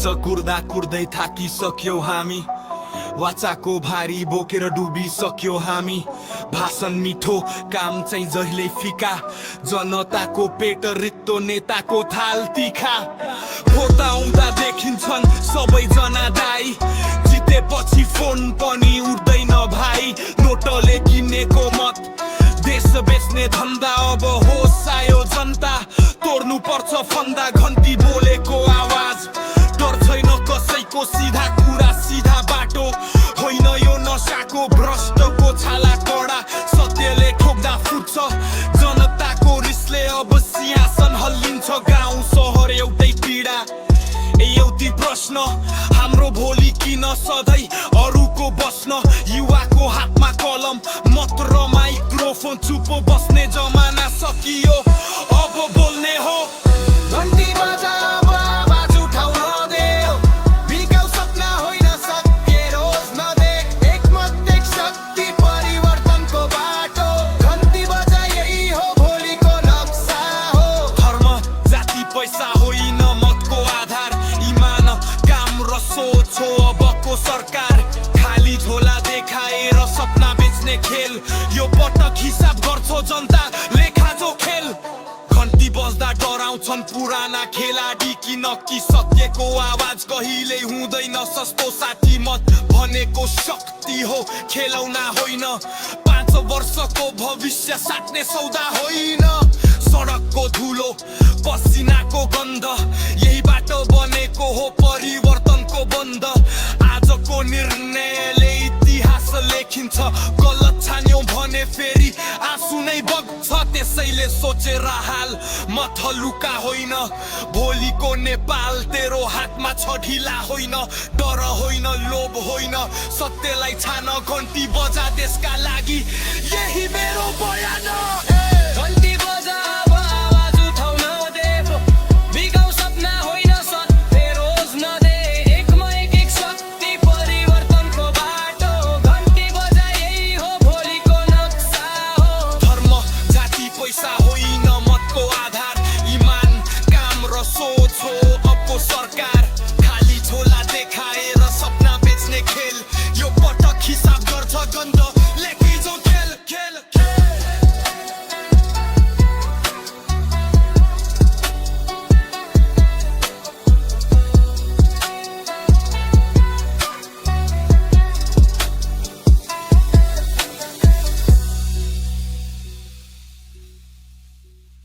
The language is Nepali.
वर्ष कुर्दा कुर्दै थाकिसक्यौ हामी वाचाको भारी बोकेर डुबिसक्यो हामी भाषण मिठो काम चाहिँ जहिले फिका जनताको पेट रित्तो नेताको थाल तिखा फोटा आउँदा देखिन्छन् सबैजना दाई जितेपछि फोन पनि उठ्दैन भाइ नोटले किनेको मत देश बेच्ने धन्दा अब होस आयो जनता तोड्नु पर्छ फन्दा घन्टी बोलेको आवाज डर छैन कसैको सिधा कुरा सिधा बाटो होइन यो नशाको भ्रष्टको छाला कडा सत्यले ठोक्दा फुट्छ जनताको रिसले अब सिंहासन हल्लिन्छ गाउँ सहर एउटै पीडा एउटै प्रश्न हाम्रो भोलि किन सधैँ अरूको बस्न युवाको हातमा कलम मात्र माइक्रोफोन चुप बस्ने जमाना सकियो अब बोल्ने हो घन्टी बजा अब आवाज उठाउन देऊ बिकाउ सपना होइन सत्य रोज नदेख एकमत एक शक्ति परिवर्तनको बाटो घन्टी बजा यही हो भोलिको नक्सा हो धर्म जाति पैसा होइन मतको आधार इमान काम र सोच हो अबको सरकार खाली झोला देखाएर सपना बेच्ने खेल यो पटक हिसाब गर्छ जनता लेखाजो खेल घन्टी बज्दा डराउँछन् पुराना खेलाडी कि नक्की सत्यको आवाज कहिल्यै हुँदैन सस्तो साथी मत भनेको शक्ति हो खेलौना होइन 5 वर्षको भविष्य साट्ने सौदा होइन सडकको धुलो पसिनाको गन्ध यही बाटो बनेको हो परिवर्तनको बन्द आजको निर्णयले इतिहास लेखिन्छ गलत छान्यौ भने फेरि आँसु नै बग्छ त्यसैले सोचेर हाल म थलुका होइन भोलिको नेपाल तेरो हातमा छ ढिला होइन डर होइन लोभ होइन सत्यलाई छान घन्टी बजा देशका लागि यही मेरो बयान